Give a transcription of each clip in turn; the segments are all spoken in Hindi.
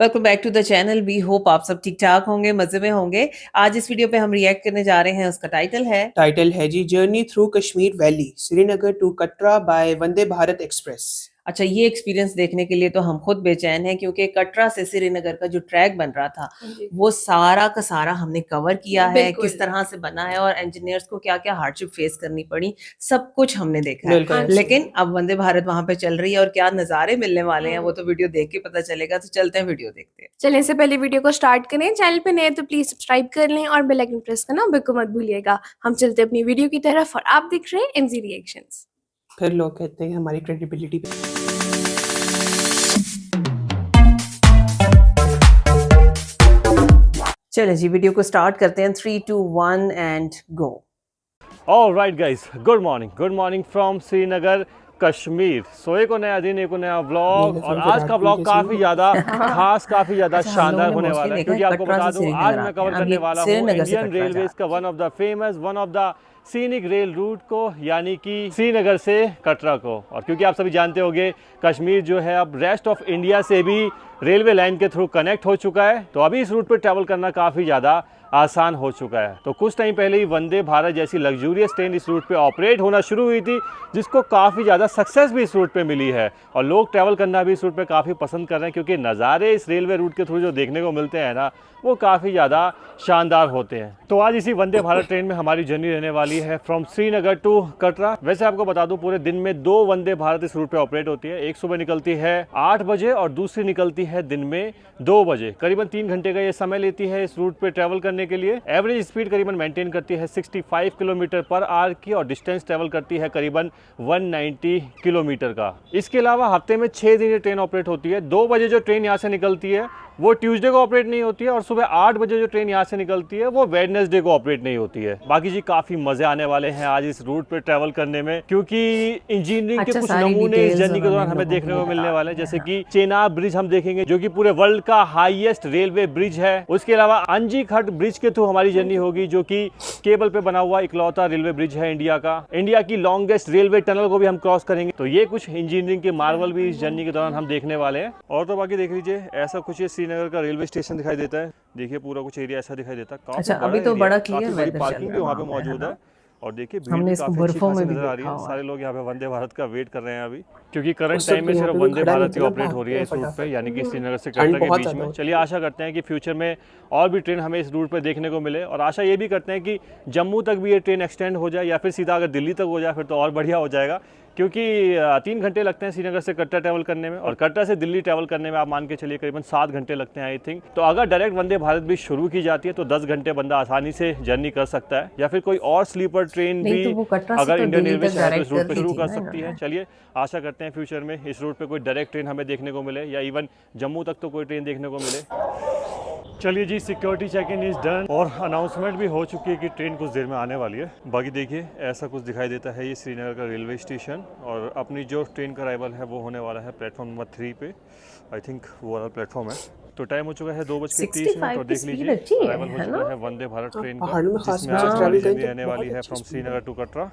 Welcome back to the channel. We hope आप सब ठीक ठाक होंगे, मजे में होंगे। आज इस वीडियो पे हम रिएक्ट करने जा रहे हैं, उसका टाइटल है जी journey through Kashmir valley Srinagar to Katra by Vande Bharat express. अच्छा, ये एक्सपीरियंस देखने के लिए तो हम खुद बेचैन हैं, क्योंकि कटरा से श्रीनगर का जो ट्रैक बन रहा था वो सारा का सारा हमने कवर किया है, किस तरह से बना है और इंजीनियर्स को क्या क्या हार्डशिप फेस करनी पड़ी, सब कुछ हमने देखा है। लेकिन अब वंदे भारत वहां पे चल रही है और क्या नजारे मिलने वाले हैं वो तो वीडियो देख के पता चलेगा। तो चलते हैं, वीडियो देखते हैं। चलें से पहले वीडियो को स्टार्ट करें। चैनल पे नए तो प्लीज सब्सक्राइब कर लें और बेल आइकन प्रेस करना बिल्कुल मत भूलिएगा। हम चलते अपनी वीडियो की तरफ और आप देख रहे हैं एमजी रिएक्शंस। फिर लोग कहते हैं हमारी क्रेडिबिलिटी पे। चलें जी, वीडियो को स्टार्ट करते हैं। 3, 2, 1 and go. All right guys, good morning from Srinagar Kashmir. So एक नया दिन, एक नया व्लॉग, और आज का व्लॉग काफ़ी ज़्यादा खास, काफ़ी ज़्यादा शानदार होने वाला है, क्योंकि आपको बता दूं आज मैं कवर करने वाला हूँ इंडियन रेलवेज का one of the scenic rail route को, यानी कि श्रीनगर से कटरा को। और क्योंकि आप सभी जानते होंगे कश्मीर जो है अब रेस्ट ऑफ इंडिया से भी रेलवे लाइन के थ्रू कनेक्ट हो चुका है, तो अभी इस रूट पर ट्रैवल करना काफ़ी ज़्यादा आसान हो चुका है। तो कुछ टाइम पहले ही वंदे भारत जैसी लग्जूरियस ट्रेन इस रूट पे ऑपरेट होना शुरू हुई थी, जिसको काफ़ी ज़्यादा सक्सेस भी इस रूट पे मिली है और लोग ट्रैवल करना भी इस रूट पे काफ़ी पसंद कर रहे हैं, क्योंकि नज़ारे इस रेलवे रूट के थ्रू जो देखने को मिलते हैं ना, वो काफ़ी ज़्यादा शानदार होते हैं। तो आज इसी वंदे भारत ट्रेन में हमारी जर्नी रहने वाली है फ्रॉम श्रीनगर टू कटरा। वैसे आपको बता दूं पूरे दिन में 2 वंदे भारत इस रूट पे ऑपरेट होती है। एक सुबह निकलती है 8 बजे और दूसरी निकलती है दिन में 2 बजे। करीबन 3 घंटे का ये समय लेती है इस रूट पे ट्रैवल करने के लिए। एवरेज स्पीड करीबन मेंटेन करती है 65 किलोमीटर पर आवर की, और डिस्टेंस ट्रैवल करती है करीबन 190 किलोमीटर का। इसके अलावा हफ्ते में 6 दिन ये ट्रेन ऑपरेट होती है। 2 बजे जो ट्रेन यहाँ से निकलती है वो ट्यूसडे को ऑपरेट नहीं होती है, और सुबह 8 बजे जो ट्रेन यहाँ से निकलती है वो वेडनेसडे को ऑपरेट नहीं होती है। बाकी जी काफी मजे आने वाले हैं आज इस रूट पे ट्रैवल करने में, क्योंकि इंजीनियरिंग के कुछ नमूने इस जर्नी के दौरान हमें देखने को मिलने वाले हैं। जैसे कि चेनाब ब्रिज हम देखेंगे, जो कि पूरे वर्ल्ड का हाईएस्ट रेलवे ब्रिज है। उसके अलावा अंजी खट ब्रिज के थ्रू हमारी जर्नी होगी, जो कि केबल पे बना हुआ इकलौता रेलवे ब्रिज है इंडिया का। इंडिया की लॉन्गेस्ट रेलवे टनल को भी हम क्रॉस करेंगे। तो ये कुछ इंजीनियरिंग के मार्वल भी इस जर्नी के दौरान हम देखने वाले हैं। और तो बाकी देख लीजिए, ऐसा कुछ ये श्रीनगर का रेलवे स्टेशन दिखाई देता है। देखिए पूरा कुछ एरिया ऐसा दिखाई देता है। अच्छा, अभी तो बड़ा क्लियर बड़ी पार्किंग भी वहाँ पे मौजूद है, और देखिए भीड़ हमने भी इसको काफी अच्छी बर्फों में खासी भी नजर आ रही देखा है। हुआ सारे लोग यहाँ पे वंदे भारत का वेट कर रहे हैं अभी, क्योंकि करंट टाइम में सिर्फ वंदे भारत ही ऑपरेट हो रही है इस रूट पे, यानी कि श्रीनगर से कटरा के बीच में। चलिए आशा करते हैं कि फ्यूचर में और भी ट्रेन हमें इस रूट पे देखने को मिले, और आशा ये भी करते हैं कि जम्मू तक भी ये ट्रेन एक्सटेंड हो जाए, या फिर सीधा अगर दिल्ली तक हो जाए फिर तो और बढ़िया हो जाएगा, क्योंकि 3 घंटे लगते हैं श्रीनगर से कटरा ट्रैवल करने में, और कटरा से दिल्ली ट्रैवल करने में आप मान के चलिए करीबन 7 घंटे लगते हैं आई थिंक। तो अगर डायरेक्ट वंदे भारत भी शुरू की जाती है तो 10 घंटे बंदा आसानी से जर्नी कर सकता है, या फिर कोई और स्लीपर ट्रेन भी अगर इंडियन रेलवे चाहे तो इस रूट पे शुरू कर सकती है। चलिए आशा करते हैं फ्यूचर में इस रूट पे कोई डायरेक्ट ट्रेन हमें देखने को मिले, या इवन जम्मू तक तो कोई ट्रेन देखने को मिले। चलिए जी, security check in is done, और अनाउंसमेंट भी हो चुकी है कि ट्रेन कुछ देर में आने वाली है। बाकी देखिए ऐसा कुछ दिखाई देता है ये श्रीनगर का रेलवे स्टेशन, और अपनी जो ट्रेन का अराइवल है वो होने वाला है प्लेटफॉर्म नंबर 3 पे। आई थिंक वो वाला प्लेटफॉर्म है। तो टाइम हो चुका है 2:30, और देख लीजिए अराइवल हो चुका है वंदे भारत ट्रेन का, जिसमें आज हमारी जर्नी आने वाली है from Srinagar to Katra.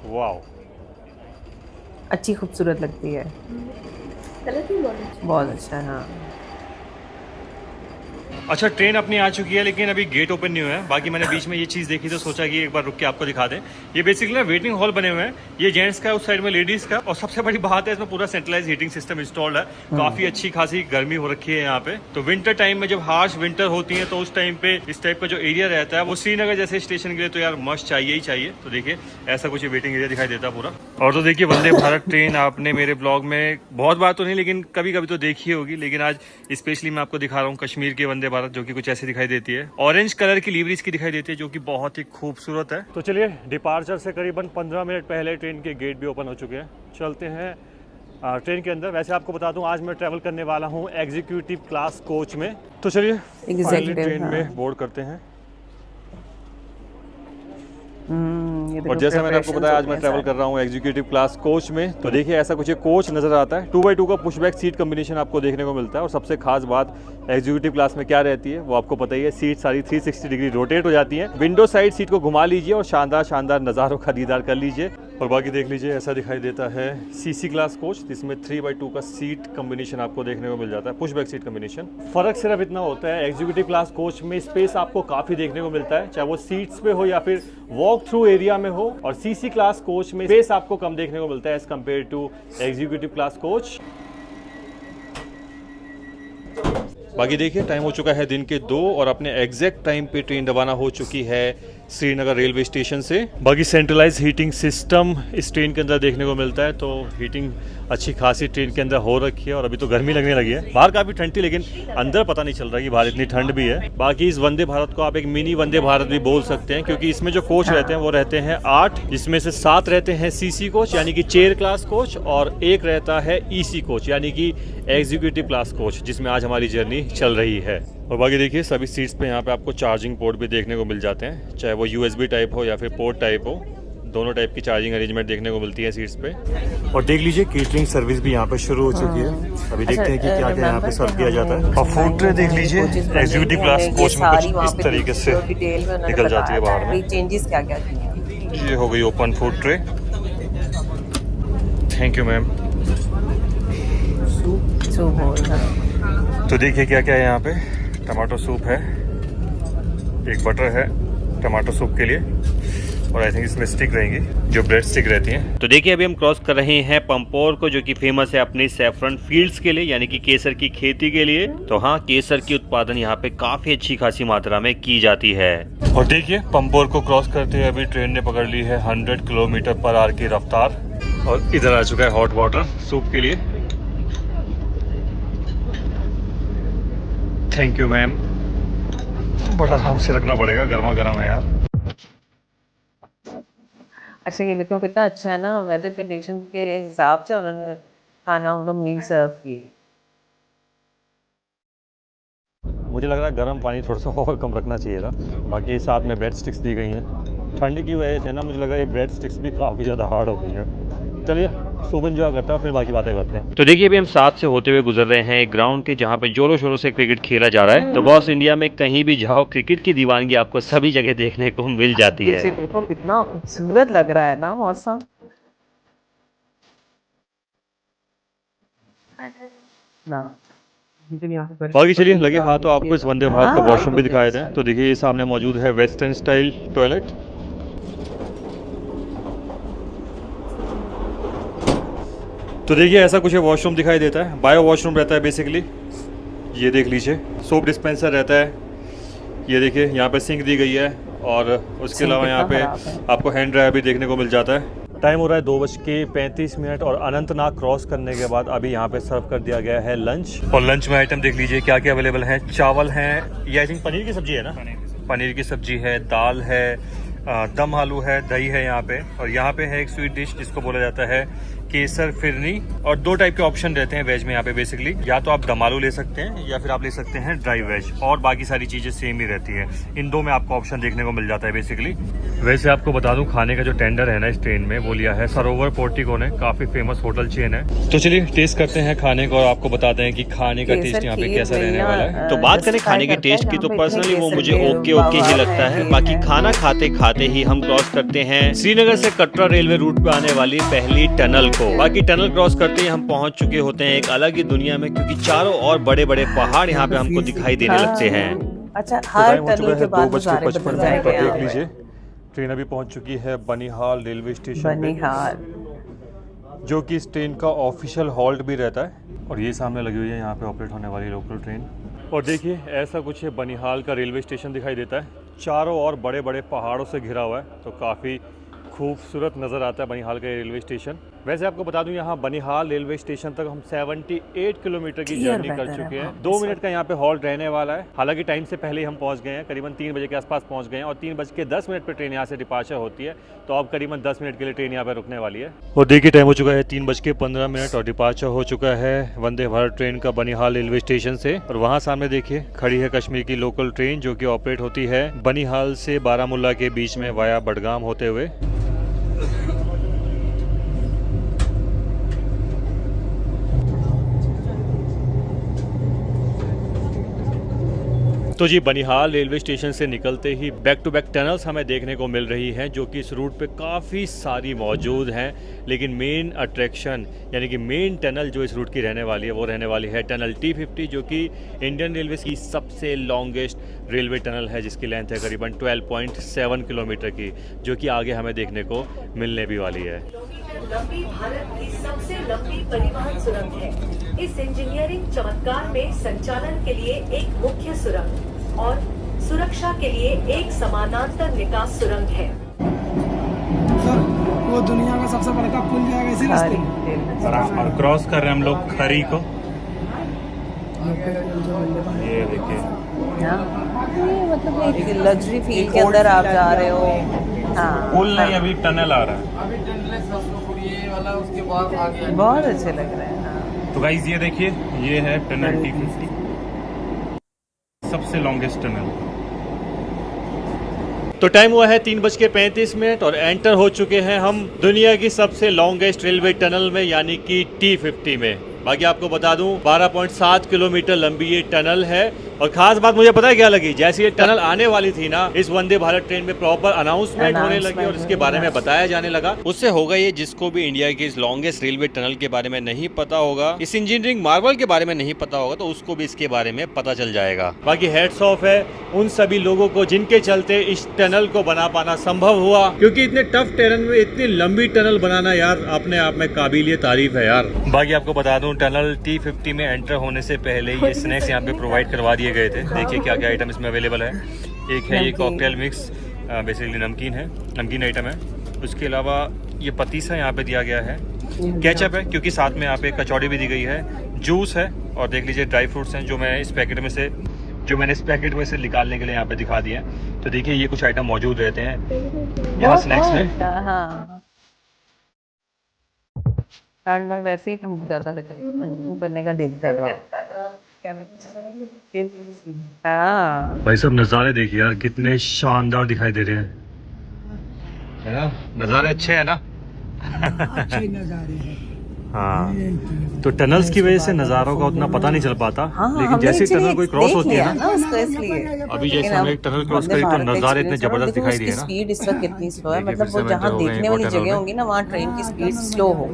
Wow, अच्छी खूबसूरत लगती है, बहुत अच्छा। हाँ अच्छा, ट्रेन अपनी आ चुकी है, लेकिन अभी गेट ओपन नहीं हुआ है। बाकी मैंने बीच में ये चीज़ देखी तो सोचा कि एक बार रुक के आपको दिखा दें। ये बेसिकली ना वेटिंग हॉल बने हुए हैं, ये जेंट्स का, उस साइड में लेडीज का, और सबसे बड़ी बात है इसमें पूरा सेंट्रलाइज हीटिंग सिस्टम इंस्टॉल्ड है। काफी अच्छी खासी गर्मी हो रखी है यहाँ पे। तो विंटर टाइम में जब हार्श विंटर होती है तो उस टाइम पे इस टाइप का जो एरिया रहता है वो श्रीनगर जैसे स्टेशन के लिए तो यार मस्ट चाहिए ही चाहिए। तो देखिए ऐसा कुछ वेटिंग एरिया दिखाई देता है पूरा। और तो देखिए वंदे भारत ट्रेन आपने मेरे ब्लॉग में बहुत बार तो नहीं, लेकिन कभी कभी तो देखी होगी, लेकिन आज स्पेशली मैं आपको दिखा रहा हूँ कश्मीर के वंदे भारत, जो कि कुछ ऐसे दिखाई देती है। ऑरेंज कलर की लीवरीज की दिखाई देती है, जो कि बहुत ही खूबसूरत है। तो चलिए, डिपार्चर से करीबन 15 मिनट पहले ट्रेन के गेट भी ओपन हो चुके हैं। चलते हैं ट्रेन के अंदर। वैसे आपको बता दूं आज मैं ट्रैवल करने वाला हूं एग्जीक्यूटिव क्लास कोच में। तो चलिए ट्रेन में बोर्ड करते हैं। और जैसा मैंने आपको बताया आज मैं ट्रैवल कर रहा हूँ एग्जीक्यूटिव क्लास कोच में। तो देखिए ऐसा कुछ एक कोच नजर आता है। 2x2 का पुशबैक सीट कॉम्बिनेशन आपको देखने को मिलता है, और सबसे खास बात एग्जीक्यूटिव क्लास में क्या रहती है वो आपको पता ही है। सीट सारी 360 डिग्री रोटेट हो जाती है। विंडो साइड सीट को घुमा लीजिए और शानदार शानदार नज़ारों का दीदार कर लीजिए। और बाकी देख लीजिए ऐसा दिखाई देता है सीसी क्लास कोच, जिसमें 3/2 का सीट कम्बिनेशन आपको देखने को मिल जाता है, पुश बैक सीट कम्बिनेशन। फर्क सिर्फ इतना होता है, एग्जीक्यूटिव क्लास कोच में स्पेस आपको काफ़ी देखने को मिलता है, चाहे वो सीट्स पे हो या फिर वॉक थ्रू एरिया में हो, और सीसी क्लास कोच में स्पेस आपको कम देखने को मिलता है as compare to executive class coach. बाकी देखिए टाइम हो चुका है दिन के 2 और अपने एग्जैक्ट टाइम पे ट्रेन रवाना हो चुकी है श्रीनगर रेलवे स्टेशन से। बाकी सेंट्रलाइज हीटिंग सिस्टम इस ट्रेन के अंदर देखने को मिलता है, तो हीटिंग अच्छी खासी ट्रेन के अंदर हो रखी है। और अभी तो गर्मी लगने लगी है, बाहर काफ़ी ठंड थी लेकिन अंदर पता नहीं चल रहा कि बाहर इतनी ठंड भी है। बाकी इस वंदे भारत को आप एक मिनी वंदे भारत भी बोल सकते हैं, क्योंकि इसमें जो कोच रहते हैं वो रहते हैं 8, जिसमें से 7 रहते हैं सीसी कोच यानी कि चेयर क्लास कोच, और एक रहता है ईसी कोच यानी कि एग्जीक्यूटिव क्लास कोच, जिसमें आज हमारी जर्नी चल रही है। और बाकी देखिए सभी सीट्स पे यहाँ पे आपको चार्जिंग पोर्ट भी देखने को मिल जाते हैं, चाहे वो USB टाइप हो या फिर पोर्ट टाइप हो, दोनों टाइप की चार्जिंग अरेंजमेंट देखने को मिलती है सीट्स पे। और देख लीजिए केटरिंग सर्विस भी यहाँ पे शुरू हो चुकी है। अभी देखते हैं कि क्या क्या यहाँ पे सर्व किया जाता है। और फूड ट्रे देख लीजिए एग्जीक्यूटिव क्लास कोच में कुछ इस तरीके से निकल जाती है बाहर में। चेंजेस क्या क्या किए? ये हो गई open food tray. Thank you ma'am. तो देखिए क्या क्या है यहाँ पे, टमाटो सूप है, एक बटर है टमाटो सूप के लिए, और आई थिंक इसमें स्टिक रहेंगी जो ब्रेड स्टिक रहती हैं। तो देखिए अभी हम क्रॉस कर रहे हैं पंपोर को, जो कि फेमस है अपनी सैफरन फील्ड्स के लिए यानी कि केसर की खेती के लिए। तो हाँ, केसर की उत्पादन यहाँ पे काफी अच्छी खासी मात्रा में की जाती है। और देखिए पंपोर को क्रॉस करते हुए अभी ट्रेन ने पकड़ ली है 100 किलोमीटर/आवर की रफ्तार, और इधर आ चुका है हॉट वाटर सूप के लिए। Thank you ma'am. बड़ा आराम से रखना पड़ेगा, गर्मा गर्म है यार। अच्छा ये देखो कितना अच्छा है ना, वेदर कंडीशन के हिसाब से उन्होंने खाना उनको मील सर्व की। मुझे लग रहा है गर्म पानी थोड़ा सा और कम रखना चाहिए था। बाकी साथ में ब्रेड स्टिक्स दी गई हैं, ठंड की वजह से ना मुझे लग रहा है ये ब्रेड स्टिक्स भी काफ़ी ज़्यादा हार्ड हो गई हैं। चलिए सूप एंजॉय करते हैं फिर बाकी बातें करते हैं। तो देखिए अभी हम साथ से होते हुए गुजर रहे हैं एक ग्राउंड के, जहाँ पे जोरों शोरों से क्रिकेट खेला जा रहा है। तो बॉस इंडिया में कहीं भी जाओ क्रिकेट की दीवानगी आपको सभी जगह देखने को मिल जाती है। देखो कितना खूबसूरत लग रहा है ना मौसम। ना बाकी चलिए लगे हाथ तो आपको इस वंदे भारत का वॉशरूम भी दिखाए थे। तो देखिए ये सामने मौजूद है वेस्टर्न स्टाइल टॉयलेट। तो देखिए ऐसा कुछ वॉशरूम दिखाई देता है, बायो वॉशरूम रहता है बेसिकली। ये देख लीजिए सोप डिस्पेंसर रहता है, ये देखिए यहाँ पे सिंक दी गई है, और उसके अलावा यहाँ पे आपको हैंड ड्रायर भी देखने को मिल जाता है। टाइम हो रहा है 2:35 और अनंतनाग क्रॉस करने के बाद अभी यहाँ पे सर्व कर दिया गया है लंच। और लंच में आइटम देख लीजिए क्या क्या अवेलेबल है। चावल हैं, ये आई थिंक पनीर की सब्जी है ना, पनीर की सब्जी है, दाल है, दम आलू है, दही है यहाँ पे, और यहाँ पे है एक स्वीट डिश जिसको बोला जाता है केसर फिरनी, और 2 टाइप के ऑप्शन रहते हैं वेज में यहाँ पे बेसिकली, या तो आप दम आलू ले सकते हैं या फिर आप ले सकते हैं ड्राई वेज, और बाकी सारी चीज़ें सेम ही रहती है। इन 2 में आपको ऑप्शन देखने को मिल जाता है बेसिकली। वैसे आपको बता दूं खाने का जो टेंडर है ना इस ट्रेन में, वो लिया है सरोवर पोर्टिको ने, काफ़ी फेमस होटल चेन है। तो चलिए टेस्ट करते हैं खाने को और आपको बताते हैं कि खाने का टेस्ट यहाँ पे कैसा रहने वाला है। तो बात करें खाने के टेस्ट की, तो पर्सनली वो मुझे ओके ही लगता है। बाकी खाना खाते खाते ही हम क्रॉस करते हैं श्रीनगर से कटरा रेलवे रूट पे आने वाली पहली टनल को। बाकी टनल क्रॉस करते ही हम पहुंच चुके होते हैं एक अलग ही दुनिया में, क्योंकि चारों ओर बड़े बड़े पहाड़ यहाँ पे हमको दिखाई देने लगते हैं। अच्छा हर टनल के बाद 2:55 देख लीजिए ट्रेन अभी पहुंच चुकी है बनिहाल रेलवे स्टेशन पे, बनिहाल, जो कि इस ट्रेन का ऑफिशियल हॉल्ट भी रहता है। और ये सामने लगी हुई है यहाँ पे ऑपरेट होने वाली लोकल ट्रेन। और देखिए ऐसा कुछ है बनिहाल का रेलवे स्टेशन दिखाई देता है, चारों ओर बड़े बड़े पहाड़ों से घिरा हुआ है, तो काफ़ी खूबसूरत नज़र आता है बनिहाल का रेलवे स्टेशन। वैसे आपको बता दूं यहाँ बनिहाल रेलवे स्टेशन तक हम 78 किलोमीटर की जर्नी कर चुके हैं। 2 मिनट का यहाँ पे हॉल्ट रहने वाला है। हालांकि टाइम से पहले ही हम पहुँच गए हैं, करीबन 3 बजे के आसपास पहुँच गए हैं, और 3:10 पर ट्रेन यहाँ से डिपार्चर होती है, तो अब करीबन 10 मिनट के लिए ट्रेन यहाँ पे रुकने वाली है। और देखिए टाइम हो चुका है 3:15 और डिपार्चर हो चुका है वंदे भारत ट्रेन का बनिहाल रेलवे स्टेशन से। और वहाँ सामने देखिए खड़ी है कश्मीर की लोकल ट्रेन, जो कि ऑपरेट होती है बनिहाल से बारामुल्ला के बीच में वाया बडगाम होते हुए। तो जी बनिहाल रेलवे स्टेशन से निकलते ही बैक टू बैक टनल्स हमें देखने को मिल रही हैं जो कि इस रूट पे काफ़ी सारी मौजूद हैं, लेकिन मेन अट्रैक्शन यानी कि मेन टनल जो इस रूट की रहने वाली है वो रहने वाली है टनल T50 जो कि इंडियन रेलवे की सबसे लॉन्गेस्ट रेलवे टनल है जिसकी लेंथ है करीबन 12.7 किलोमीटर की, जो कि आगे हमें देखने को मिलने भी वाली है। लंबी भारत की सबसे लंबी परिवहन सुरंग है। इस इंजीनियरिंग चमत्कार में संचालन के लिए एक मुख्य सुरंग और सुरक्षा के लिए एक समानांतर निकास सुरंग है। सर वो दुनिया का सबसे बड़ा पुल जाएगा इसी रास्ते में। और क्रॉस कर रहे हैं हम लोग खरी को। ये देखिए मतलब एक लग्जरी फील के अंदर आप जा रहे हो। हाँ, पुल नहीं, अभी टनल आ रहा है। अभी टनल वाला उसके बाद आ गया। बहुत अच्छे लग रहे हैं। हाँ। तो गाइस ये देखिए, ये है टनल T50, सबसे लॉन्गेस्ट टनल। तो टाइम हुआ है 3:35 और एंटर हो चुके हैं हम दुनिया की सबसे लॉन्गेस्ट रेलवे टनल में यानी कि T50 में। बाकी आपको बता दूं 12.7 किलोमीटर लंबी ये टनल है और खास बात मुझे पता है क्या लगी, जैसे ये टनल आने वाली थी ना इस वंदे भारत ट्रेन में प्रॉपर अनाउंसमेंट होने लगी और इसके बारे में बताया जाने लगा। उससे होगा ये, जिसको भी इंडिया की इस लॉन्गेस्ट रेलवे टनल के बारे में नहीं पता होगा, इस इंजीनियरिंग मार्वल के बारे में नहीं पता होगा, तो उसको भी इसके बारे में पता चल जाएगा। बाकी हेड्स ऑफ है उन सभी लोगों को जिनके चलते इस टनल को बना पाना संभव हुआ, क्योंकि इतने टफ टेरेन में इतनी लंबी टनल बनाना यार अपने आप में काबिलियत तारीफ है यार। बाकी आपको बता दूं टनल T50 में एंटर होने से पहले ये स्नैक्स यहाँ पे प्रोवाइड करवा दिए गए थे। देखिए क्या क्या आइटम इसमें अवेलेबल है। एक है ये कॉकटेल मिक्स, बेसिकली नमकीन है, नमकीन आइटम है। उसके अलावा ये पतीसा यहाँ पे दिया गया है, केचप है क्योंकि साथ में यहाँ पे कचौड़ी भी दी गई है, जूस है और देख लीजिए ड्राई फ्रूट्स हैं जो मैंने इस पैकेट में से निकालने के लिए यहाँ पे दिखा दिए हैं। तो देखिए ये कुछ आइटम मौजूद रहते हैं यहाँ स्नैक्स में। हाँ, वैसे ही ज़्यादा बनने का देखता है। हाँ भाई सब नज़ारे देखिए यार कितने शानदार दिखाई दे रहे हैं, है ना? नज़ारे अच्छे हैं ना? अच्छे नज़ारे हैं। हाँ, तो टनल्स की वजह से नज़ारों का उतना पता नहीं चल पाता, हाँ, लेकिन जैसे ही टनल कोई क्रॉस होती है ना उसको इसलिए अभी जैसे हम एक टनल क्रॉस करी तो नज़ारे इतने जबरदस्त दिखाई दिए ना। स्पीड इस वक्त कितनी स्लो है, देखिए, मतलब फिर वो से जहाँ मैं देखने वाली टनल जगह में। होंगी ना वहाँ ट्रेन की स्पीड स्लो हो।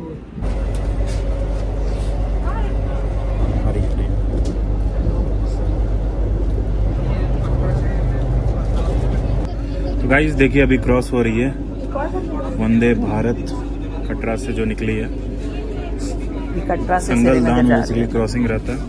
तो गाइस देखिए अभी क्रॉस हो रही है वंदे भारत कटरा से जो निकली है। कटरा से संगलदान बेसिकली क्रॉसिंग रहता है।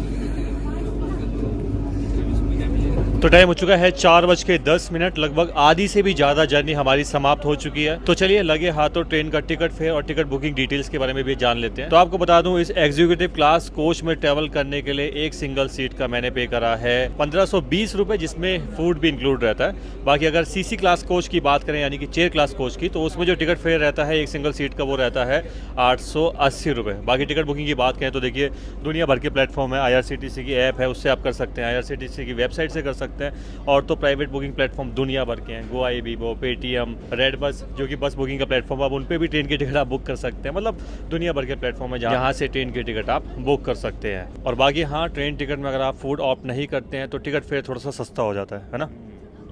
तो टाइम हो चुका है 4:10, लगभग आधी से भी ज़्यादा जर्नी हमारी समाप्त हो चुकी है। तो चलिए लगे हाथों ट्रेन का टिकट फेयर और टिकट बुकिंग डिटेल्स के बारे में भी जान लेते हैं। तो आपको बता दूं इस एग्जीक्यूटिव क्लास कोच में ट्रेवल करने के लिए एक सिंगल सीट का मैंने पे करा है 1520 रुपये, जिसमें फूड भी इंक्लूड रहता है। बाकी अगर CC क्लास कोच की बात करें यानी कि चेयर क्लास कोच की, तो उसमें जो टिकट फेयर रहता है एक सिंगल सीट का वो रहता है 880 रुपये। बाकी टिकट बुकिंग की बात करें तो देखिए दुनिया भर के प्लेटफॉर्म है, IRCTC की ऐप है उससे आप कर सकते हैं, IRCTC की वेबसाइट से कर सकते हैं, और तो प्राइवेट बुकिंग प्लेटफॉर्म दुनिया भर के हैं, Goa, Avivo, Paytm, red bus जो कि बस बुकिंग का प्लेटफॉर्म है, अब उन पे भी ट्रेन की टिकट आप बुक कर सकते हैं। मतलब दुनिया भर के प्लेटफॉर्म है जहाँ से ट्रेन की टिकट आप बुक कर सकते हैं। और बाकी हाँ, ट्रेन टिकट में अगर आप फूड ऑप्ट नहीं करते हैं तो टिकट फेयर थोड़ा सा सस्ता हो जाता है ना।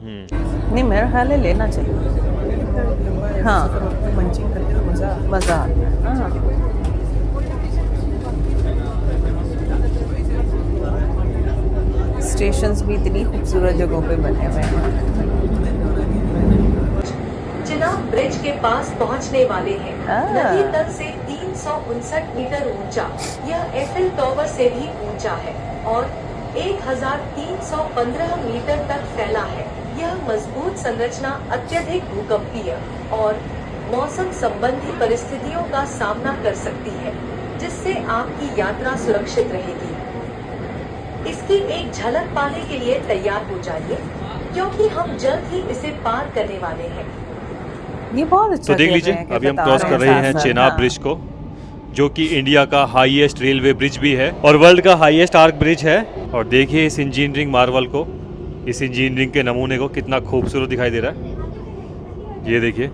नहीं मेरा ख्याल है लेना चाहिए। हाँ मज़ा आता है। हाँ। स्टेशंस भी इतनी खूबसूरत जगहों पे बने हुए हैं। चिनाब ब्रिज के पास पहुंचने वाले हैं। नदी तल से 359 मीटर ऊंचा यह एफिल टावर से भी ऊंचा है और 1315 मीटर तक फैला है। यह मजबूत संरचना अत्यधिक भूकंपीय और मौसम संबंधी परिस्थितियों का सामना कर सकती है, जिससे आपकी यात्रा सुरक्षित रहेगी। इसकी एक झलक पाने के लिए तैयार हो जाइए, क्योंकि हम जल्द ही इसे पार करने वाले हैं। ये बहुत अच्छा। तो देख लीजिए अभी हम क्रॉस कर रहे हैं चेनाब ब्रिज को, जो कि इंडिया का हाईएस्ट रेलवे ब्रिज भी है और वर्ल्ड का हाईएस्ट आर्क ब्रिज है। और देखिए इस इंजीनियरिंग मार्वल को, इस इंजीनियरिंग के नमूने को कितना खूबसूरत दिखाई दे रहा है। ये देखिए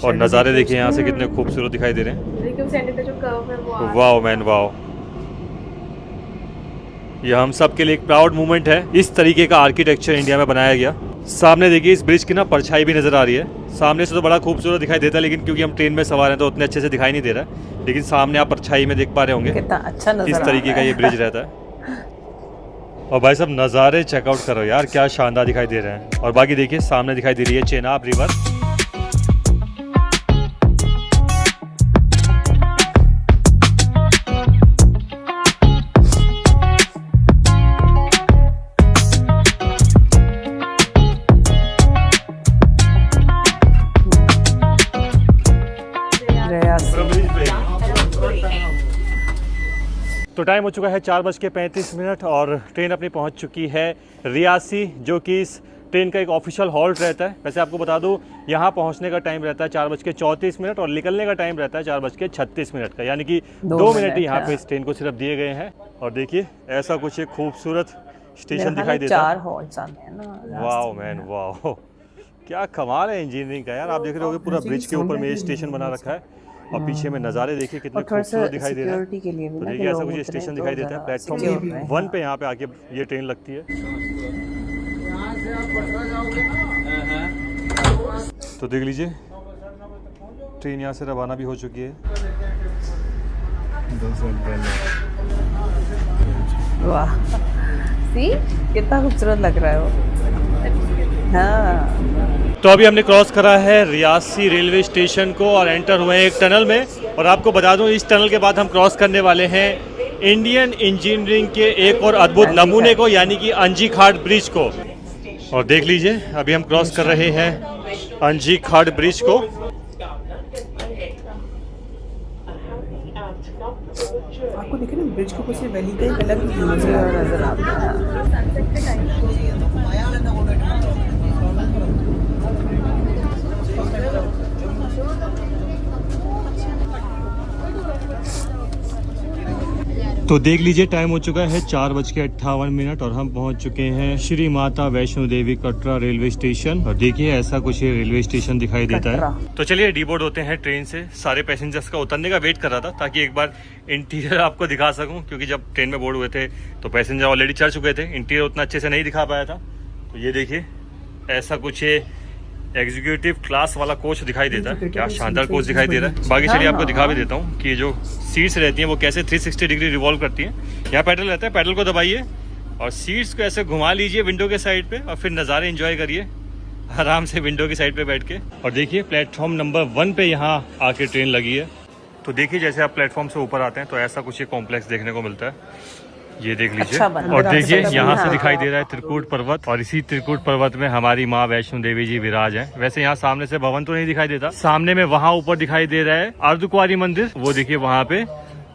और नज़ारे देखिए यहाँ से कितने खूबसूरत दिखाई दे रहे हैं। Wow man wow. यह हम सब के लिए एक प्राउड मोमेंट है। इस तरीके का आर्किटेक्चर इंडिया में बनाया गया। सामने देखिए इस ब्रिज की ना परछाई भी नज़र आ रही है। सामने से तो बड़ा खूबसूरत दिखाई देता है, लेकिन क्योंकि हम ट्रेन में सवार हैं तो उतने अच्छे से दिखाई नहीं दे रहा है। लेकिन सामने आप परछाई में देख पा रहे होंगे कितना अच्छा नजर इस तरीके का ये ब्रिज रहता है। और भाई साहब नज़ारे चेकआउट करो यार, क्या शानदार दिखाई दे रहे हैं। और बाकी देखिए सामने दिखाई दे रही है चेनाब रिवर। तो टाइम हो चुका है 4:35 और ट्रेन अपनी पहुंच चुकी है रियासी, जो कि इस ट्रेन का एक ऑफिशियल हॉल्ट रहता है। वैसे आपको बता दूं यहाँ पहुंचने का टाइम रहता है 4:34 और निकलने का टाइम रहता है 4:36 का, यानी कि 2 मिनट ही यहाँ पे इस ट्रेन को सिर्फ दिए गए हैं। और देखिए ऐसा कुछ एक खूबसूरत स्टेशन दिखाई देता है। 4 हॉल्ट्स आते हैं ना। वाह मैन वाह, क्या कमाल है इंजीनियरिंग का यार। आप देख रहे होगे पूरा ब्रिज के ऊपर में ये स्टेशन बना रखा है और पीछे में नज़ारे देखिए कितने खूबसूरत दिखाई दे रहे हैं। तो देखिए ऐसा कुछ स्टेशन दिखाई देता है। प्लेटफॉर्म 1 पे यहाँ पे आके ये ट्रेन लगती है। तो देख लीजिए ट्रेन यहाँ से रवाना भी हो चुकी है। वाह, सी कितना खूबसूरत लग रहा है वो। हाँ, तो अभी हमने क्रॉस करा है रियासी रेलवे स्टेशन को और एंटर हुए हैं एक टनल में। और आपको बता दूं इस टनल के बाद हम क्रॉस करने वाले हैं इंडियन इंजीनियरिंग के एक और अद्भुत नमूने को, यानी कि अंजी घाट ब्रिज को। और देख लीजिए अभी हम क्रॉस कर रहे हैं अंजी घाट ब्रिज को। आपको देखे ना ब्रिज के ऊपर से वैली का एक अलग व्यू नजर आता है। तो देख लीजिए टाइम हो चुका है 4:58 और हम पहुंच चुके हैं श्री माता वैष्णो देवी कटरा रेलवे स्टेशन। और देखिए ऐसा कुछ ये रेलवे स्टेशन दिखाई देता है। तो चलिए डीबोर्ड होते हैं ट्रेन से। सारे पैसेंजर्स का उतरने का वेट कर रहा था ताकि एक बार इंटीरियर आपको दिखा सकूं, क्योंकि जब ट्रेन में बोर्ड हुए थे तो पैसेंजर ऑलरेडी चढ़ चुके थे, इंटीरियर उतना अच्छे से नहीं दिखा पाया था। तो ये देखिए ऐसा कुछ ये एग्जीक्यूटिव क्लास वाला कोच दिखाई देता है। क्या शानदार कोच दिखाई दे रहा है। बाकी चलिए आपको दिखा भी देता हूँ कि जो सीट्स रहती हैं वो कैसे 360 डिग्री रिवॉल्व करती हैं। यहाँ पैडल रहता है, पैडल को दबाइए और सीट्स को ऐसे घुमा लीजिए विंडो के साइड पे और फिर नज़ारे एंजॉय करिए आराम से विंडो की साइड पे बैठ के। और देखिए प्लेटफॉर्म नंबर 1 पे यहाँ आके ट्रेन लगी है। तो देखिए जैसे आप प्लेटफॉर्म से ऊपर आते हैं तो ऐसा कुछ ये कॉम्प्लेक्स देखने को मिलता है। ये देख लीजिए अच्छा बना और है। देखिए यहाँ से हाँ। दिखाई दे रहा है त्रिकूट पर्वत और इसी त्रिकूट पर्वत में हमारी माँ वैष्णो देवी जी विराज हैं। वैसे यहाँ सामने से भवन तो नहीं दिखाई देता, सामने में वहाँ ऊपर दिखाई दे रहा है अर्धकुंवारी मंदिर, वो देखिए वहाँ पे।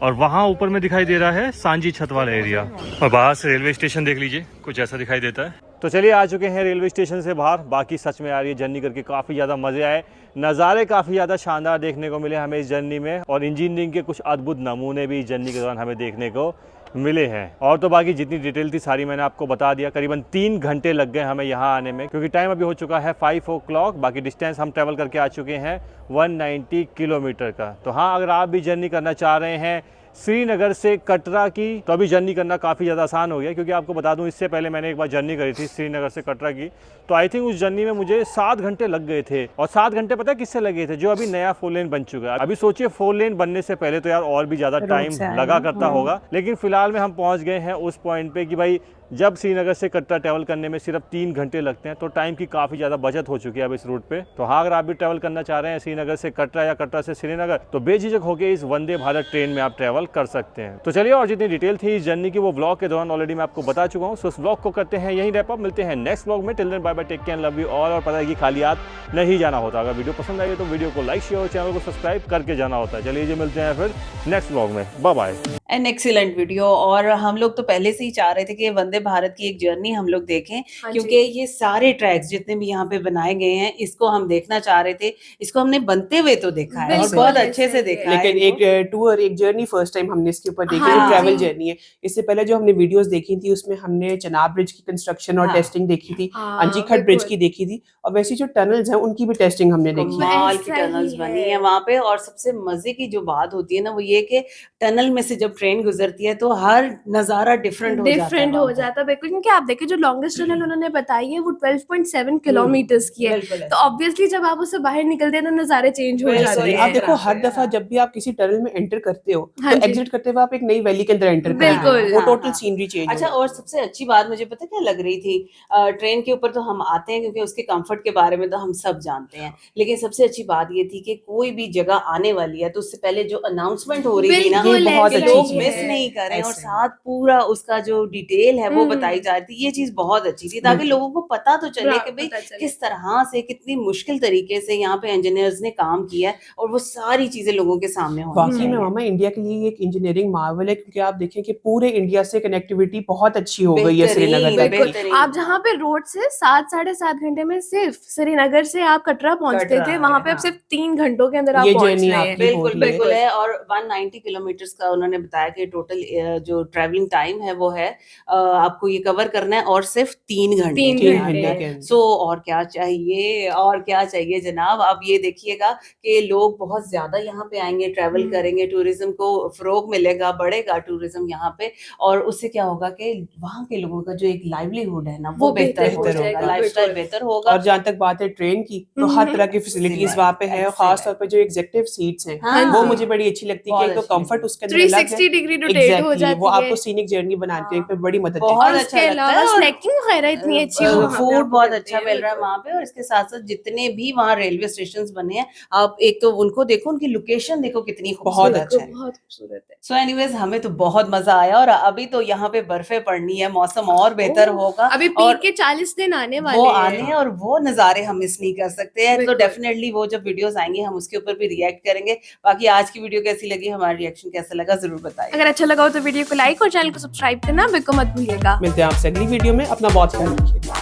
और वहाँ ऊपर में दिखाई दे रहा है सांजी छत वाला एरिया। और बाहर से रेलवे स्टेशन देख लीजिए कुछ ऐसा दिखाई देता है। तो चलिए आ चुके हैं रेलवे स्टेशन से बाहर। बाकी सच में यार ये जर्नी करके काफ़ी ज़्यादा मज़े आए, नज़ारे काफ़ी ज़्यादा शानदार देखने को मिले हमें इस जर्नी में। और इंजीनियरिंग के कुछ अद्भुत नमूने भी इस जर्नी के दौरान हमें देखने को मिले हैं। और तो बाकी जितनी डिटेल थी सारी मैंने आपको बता दिया। करीबन 3 घंटे लग गए हमें यहाँ आने में, क्योंकि टाइम अभी हो चुका है 5 o'clock। बाकी डिस्टेंस हम ट्रैवल करके आ चुके हैं 190 किलोमीटर का। तो हाँ, अगर आप भी जर्नी करना चाह रहे हैं श्रीनगर से कटरा की, तो अभी जर्नी करना काफ़ी ज़्यादा आसान हो गया। क्योंकि आपको बता दूं इससे पहले मैंने एक बार जर्नी करी थी श्रीनगर से कटरा की, तो आई थिंक उस जर्नी में मुझे 7 घंटे लग गए थे। और 7 घंटे पता है किससे लगे थे? जो अभी नया 4 लेन बन चुका है। अभी सोचिए 4 लेन बनने से पहले तो यार और भी ज़्यादा टाइम लगा करता होगा। लेकिन फिलहाल में हम पहुँच गए हैं उस पॉइंट पे कि भाई जब श्रीनगर से कटरा ट्रैवल करने में सिर्फ 3 घंटे लगते हैं, तो टाइम की काफ़ी ज़्यादा बचत हो चुकी है अब इस रूट पे। तो हाँ, अगर आप भी ट्रैवल करना चाह रहे हैं श्रीनगर से कटरा या कटरा से श्रीनगर, तो बेझिझक होकर इस वंदे भारत ट्रेन में आप ट्रैवल कर सकते हैं। तो चलिए, और जितनी डिटेल थी इस जर्नी की वो ब्लॉग के दौरान ऑलरेडी मैं आपको बता चुका हूँ। सो उस ब्लॉग को करते हैं यहीं रैप अप। मिलते हैं नेक्स्ट ब्लॉग में। Till then bye bye, take care, love you all. और पता है कि खाली हाथ नहीं जाना होता। अगर वीडियो पसंद आई तो वीडियो को लाइक शेयर और चैनल को सब्सक्राइब करके जाना होता है। चलिए जी, मिलते हैं फिर नेक्स्ट ब्लॉग में। Bye bye. An excellent video. और हम लोग तो पहले से ही चाह रहे थे कि वंदे भारत की एक जर्नी हम लोग देखें, क्योंकि ये सारे ट्रैक्स जितने भी यहाँ पे बनाए गए हैं इसको हम देखना चाह रहे थे। इसको हमने बनते हुए तो देखा है और बहुत अच्छे से देखा है। लेकिन एक टूर, एक जर्नी फर्स्ट टाइम हमने इसके ऊपर देखी, हाँ, ट्रैवल जर्नी है। इससे पहले जो हमने वीडियोस देखी थी उसमें हमने चनाब ब्रिज की कंस्ट्रक्शन और हाँ। टेस्टिंग देखी थी, अंजी घाट ब्रिज की देखी थी, और वैसी जो टनल्स हैं उनकी भी टेस्टिंग हमने देखी। कमाल की ऐसा ही टनल्स बनी है। है वहां पे। और सबसे मजे की जो बात होती है ना वो ये कि टनल में से जब ट्रेन गुजरती है तो हर नजारा डिफरेंट हो जाता है डिफरेंट हो वहाँ पे। जाता है बिल्कुल, क्योंकि आप देखिए जो लॉन्गेस्ट टनल उन्होंने बताई है वो 12.7 किलोमीटर्स की है, बिल्कुल तो ऑब्वियसली जब आप उससे बाहर निकलते हैं तो नज़ारे चेंज हो बिल्कुल, जाते ये आप हैं। देखो हर हाँ। दफा जब भी आप किसी टनल में एंटर करते हो हाँ तो जी। एग्जिट करते हुए आप एक नई वैली के अंदर एंटर करते हो, बिल्कुल। वो हाँ, टोटल हाँ। सीनरी चेंज अच्छा, और सबसे अच्छी बात मुझे पता क्या लग रही थी, ट्रेन के ऊपर तो हम आते हैं क्योंकि उसके कंफर्ट के बारे में तो हम सब जानते हैं, लेकिन सबसे अच्छी बात ये थी कि कोई भी जगह आने वाली है तो उससे पहले जो अनाउंसमेंट हो रही थी ना, बिल्कुल ये बहुत कि ऐसा अच्छी लोग ही चीज मिस है। नहीं करें, और ऐसे। साथ पूरा उसका जो डिटेल है वो हम्म। बताई जा रही थी, ये चीज बहुत अच्छी थी ताकि बिल्कुल। लोगों को पता तो चले कि भाई पता चले। किस तरह से कितनी मुश्किल तरीके से यहाँ पे इंजीनियर्स ने काम किया है, और वो सारी चीजें लोगों के सामने होनी वाकई में चाहिए। मामा इंडिया के लिए ये एक इंजीनियरिंग मार्वल है, क्योंकि आप देखें कि पूरे इंडिया से कनेक्टिविटी बहुत अच्छी हो गई है बेहतरीन, श्रीनगर तक बिल्कुल। की। आप जहाँ पे रोड से 7 साढ़े 7 घंटे में सिर्फ श्रीनगर से आप कटरा पहुंचते कटरा थे, वहां है, पे अब हाँ। सिर्फ 3 घंटों के अंदर आप ये पहुंच जर्नी रहे हैं। आपकी हो बिल्कुल रही बिल्कुल है। है, और 190 किलोमीटर्स का उन्होंने बताया कि टोटल जो ट्रैवलिंग टाइम है वो है, आपको ये कवर करना है और सिर्फ 3 घंटे 3 के 3 घंटे। घंटे अंदर। के अंदर। सो और क्या चाहिए, और क्या चाहिए जनाब। अब ये देखिएगा कि लोग बहुत ज्यादा यहाँ पे आएंगे, ट्रैवल करेंगे, टूरिज्म को फरोग मिलेगा, बढ़ेगा टूरिज्म यहाँ पे, और उससे क्या होगा कि वहाँ के लोगों का जो एक लाइवलीहुड है ना वो वो बेहतर हो बेहतर जाएगा, होगा। लाइफस्टाइल बिल्कुल। बेहतर होगा। और जहाँ तक बात है ट्रेन की, तो हर तरह की फैसिलिटीज वहाँ पे है, और खास तौर पे जो एग्जेक्टिव सीट्स हैं हाँ, वो मुझे बड़ी अच्छी लगती है कि बहुत एक तो अच्छी कंफर्ट लगी। उसके अंदर अलग है। 360 डिग्री रोटेट हो एग्जैक्टली, जाती वो है। आपको सीनिक जर्नी बनाने पे बड़ी मदद बहुत देती और है। अच्छा उसके लगता अलावा है, और स्नैकिंग वगैरह इतनी अच्छी वहाँ पे फूड आपको बहुत मिलती अच्छा है, मिल रहा है बिल्कुल। वहाँ पे, और इसके साथ साथ जितने भी वहाँ रेलवे स्टेशन बने हैं, आप एक तो उनको देखो, उनकी लोकेशन देखो कितनी बहुत खूबसूरत अच्छा है। बहुत खूबसूरत है। सो एनीवेज हमें तो बहुत मजा आया, और अभी तो यहाँ पे बर्फे पड़नी है, मौसम और बेहतर ओह, होगा, अभी पीर और के 40 दिन आने वाले वो हैं। आने हैं, और वो नज़ारे हम मिस नहीं कर सकते हैं। तो बिल्कुल। डेफिनेटली वो जब वीडियोस आएंगे हम उसके ऊपर भी रिएक्ट करेंगे। बाकी आज की वीडियो कैसी लगी, हमारा रिएक्शन कैसा लगा, जरूर बताइए। अगर अच्छा लगा हो तो वीडियो को लाइक और चैनल को सब्सक्राइब करना बिल्कुल मत भूलिएगा। मिलते हैं आपसे अगली वीडियो में, अपना बहुत ख्याल रखिएगा।